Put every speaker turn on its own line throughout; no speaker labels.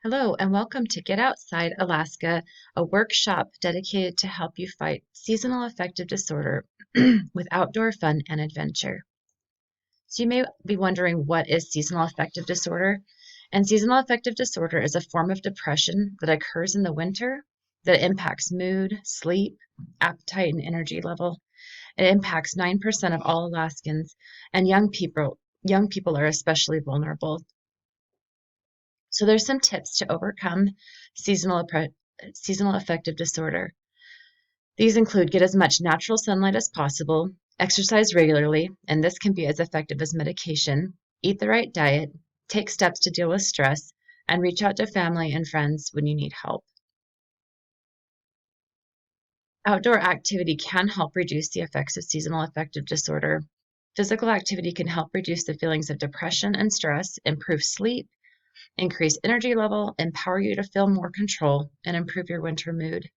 Hello, and welcome to Get Outside Alaska, a workshop dedicated to help you fight seasonal affective disorder with outdoor fun and adventure. So, you may be wondering, what is seasonal affective disorder? And seasonal affective disorder is a form of depression that occurs in the winter that impacts mood, sleep, appetite, and energy level. It impacts 9% of all Alaskans, and young people are especially vulnerable. So there's some tips to overcome seasonal affective disorder. These include: get as much natural sunlight as possible, exercise regularly, and this can be as effective as medication, eat the right diet, take steps to deal with stress, and reach out to family and friends when you need help. Outdoor activity can help reduce the effects of seasonal affective disorder. Physical activity can help reduce the feelings of depression and stress, improve sleep, increase energy level, empower you to feel more control, and improve your winter mood.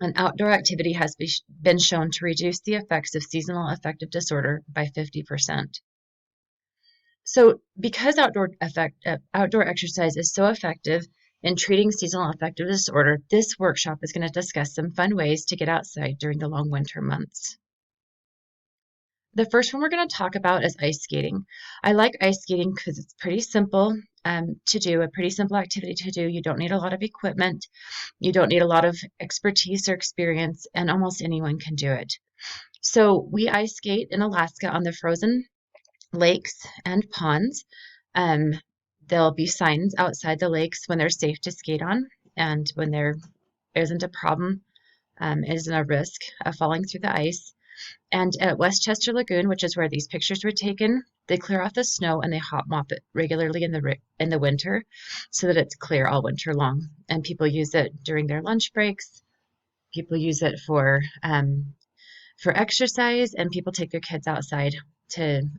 And outdoor activity has been shown to reduce the effects of seasonal affective disorder by 50%. So, because outdoor exercise is so effective in treating seasonal affective disorder, this workshop is going to discuss some fun ways to get outside during the long winter months. The first one we're going to talk about is ice skating. I like ice skating because it's pretty simple to do, a pretty simple activity to do. You don't need a lot of equipment. You don't need a lot of expertise or experience, and almost anyone can do it. So we ice skate in Alaska on the frozen lakes and ponds. Um, there'll be signs outside the lakes when they're safe to skate on, and when there isn't a problem, isn't a risk of falling through the ice. And at Westchester Lagoon, which is where these pictures were taken, they clear off the snow and they hot mop it regularly in the winter so that it's clear all winter long. And people use it during their lunch breaks. People use it for exercise, and people take their kids outside to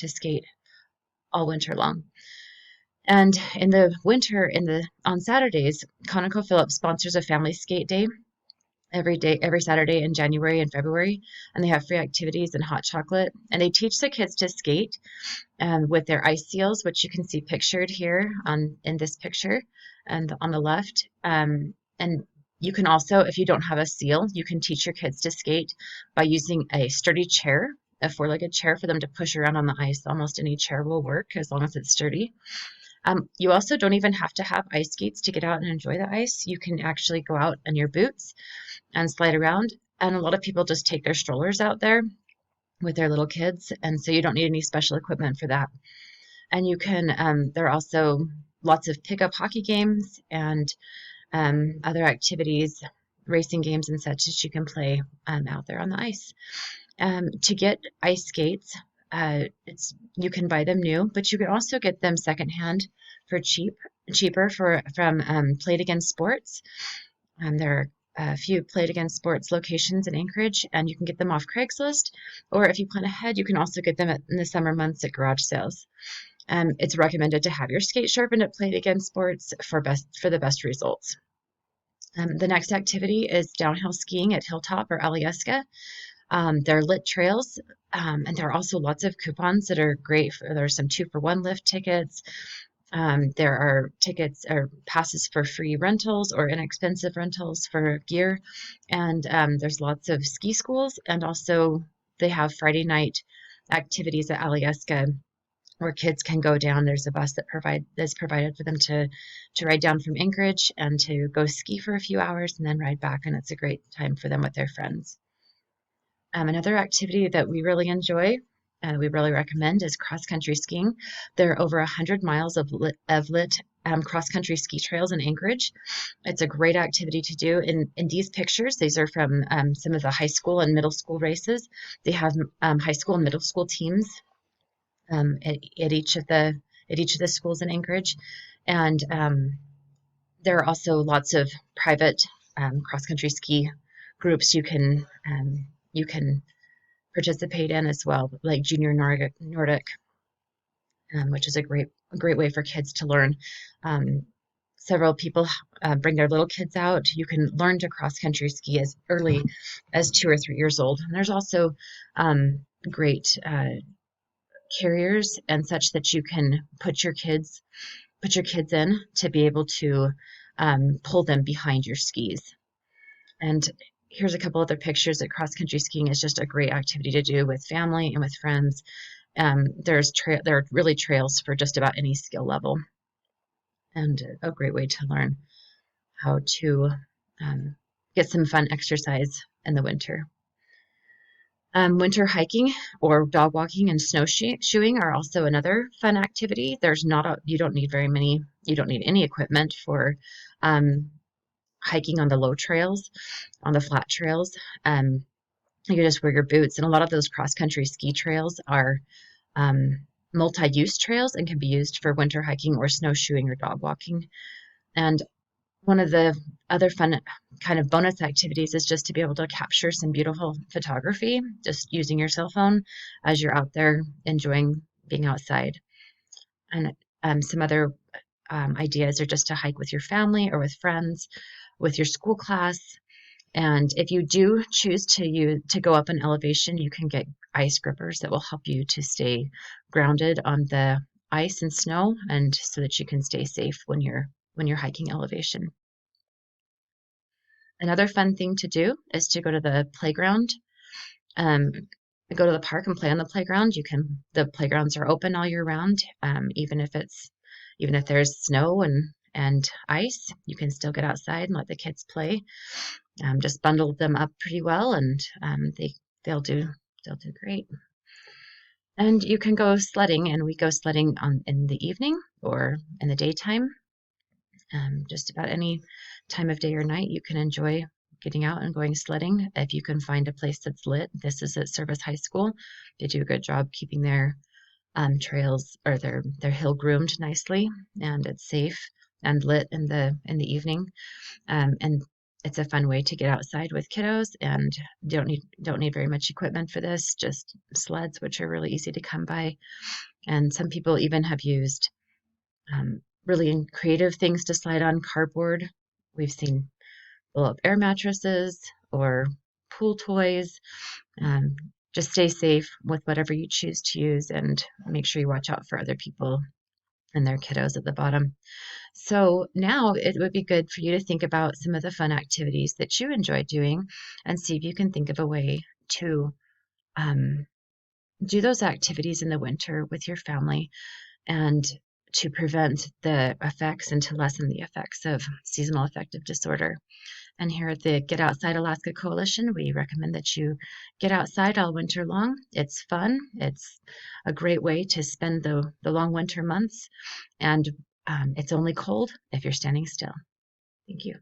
skate all winter long. And in the winter, on Saturdays, ConocoPhillips sponsors a family skate day every Saturday in January and February, and they have free activities and hot chocolate. And they teach the kids to skate with their ice seals, which you can see pictured here in this picture and on the left. And you can also, if you don't have a seal, you can teach your kids to skate by using a sturdy chair, a four-legged chair for them to push around on the ice. Almost any chair will work as long as it's sturdy. You also don't even have to have ice skates to get out and enjoy the ice. You can actually go out in your boots and slide around. And a lot of people just take their strollers out there with their little kids, and so you don't need any special equipment for that. And you can, there are also lots of pickup hockey games and other activities, racing games and such that you can play out there on the ice. To get ice skates, you can buy them new, but you can also get them secondhand for cheaper from Play It Again Sports. There are a few Play It Again Sports locations in Anchorage, and you can get them off Craigslist, or if you plan ahead, you can also get them in the summer months at garage sales. It's recommended to have your skate sharpened at Play It Again Sports for the best results. The next activity is downhill skiing at Hilltop or Alyeska. There are lit trails, and there are also lots of coupons that are great. There's some 2-for-1 lift tickets. There are tickets or passes for free rentals or inexpensive rentals for gear. And there's lots of ski schools, and also they have Friday night activities at Alyeska where kids can go down. There's a bus that's provided for them to ride down from Anchorage and to go ski for a few hours and then ride back, and it's a great time for them with their friends. Another activity that we really enjoy, we really recommend, is cross-country skiing. There are over 100 miles of lit cross-country ski trails in Anchorage. It's a great activity to do. In these pictures, these are from some of the high school and middle school races. They have high school and middle school teams at each of the schools in Anchorage, and there are also lots of private cross-country ski groups you can participate in as well, like Junior Nordic, which is a great way for kids to learn. Several people bring their little kids out. You can learn to cross-country ski as early as 2 or 3 years old. And there's also great carriers and such that you can put put your kids in to be able to pull them behind your skis. And here's a couple other pictures that cross country skiing is just a great activity to do with family and with friends. There are really trails for just about any skill level, and a great way to learn how to get some fun exercise in the winter. Winter hiking or dog walking and snowshoeing are also another fun activity. You don't need you don't need any equipment for hiking on the low trails, on the flat trails. You can just wear your boots, and a lot of those cross-country ski trails are multi-use trails and can be used for winter hiking or snowshoeing or dog walking. And one of the other fun kind of bonus activities is just to be able to capture some beautiful photography, just using your cell phone as you're out there enjoying being outside. And some other ideas are just to hike with your family or with friends, with your school class. And if you do choose to go up an elevation, you can get ice grippers that will help you to stay grounded on the ice and snow, and so that you can stay safe when you're hiking elevation. Another fun thing to do is to go to the playground. Um, Go to the park and play on the playground. The playgrounds are open all year round, even if there's snow and ice, you can still get outside and let the kids play. Just bundle them up pretty well, and they'll do they'll do great. And you can go sledding, and we go sledding in the evening or in the daytime. Just about any time of day or night, you can enjoy getting out and going sledding if you can find a place that's lit. This is at Service High School. They do a good job keeping their trails or their hill groomed nicely, and it's safe and lit in the evening. And it's a fun way to get outside with kiddos, and don't need very much equipment for this, just sleds, which are really easy to come by. And some people even have used really creative things to slide on: cardboard. We've seen blow up air mattresses or pool toys. Um, just stay safe with whatever you choose to use, and make sure you watch out for other people and their kiddos at the bottom. So now it would be good for you to think about some of the fun activities that you enjoy doing, and see if you can think of a way to um, do those activities in the winter with your family, and to prevent the effects and to lessen the effects of seasonal affective disorder. And here at the Get Outside Alaska Coalition, we recommend that you get outside all winter long. It's fun. It's a great way to spend the long winter months, and it's only cold if you're standing still. Thank you.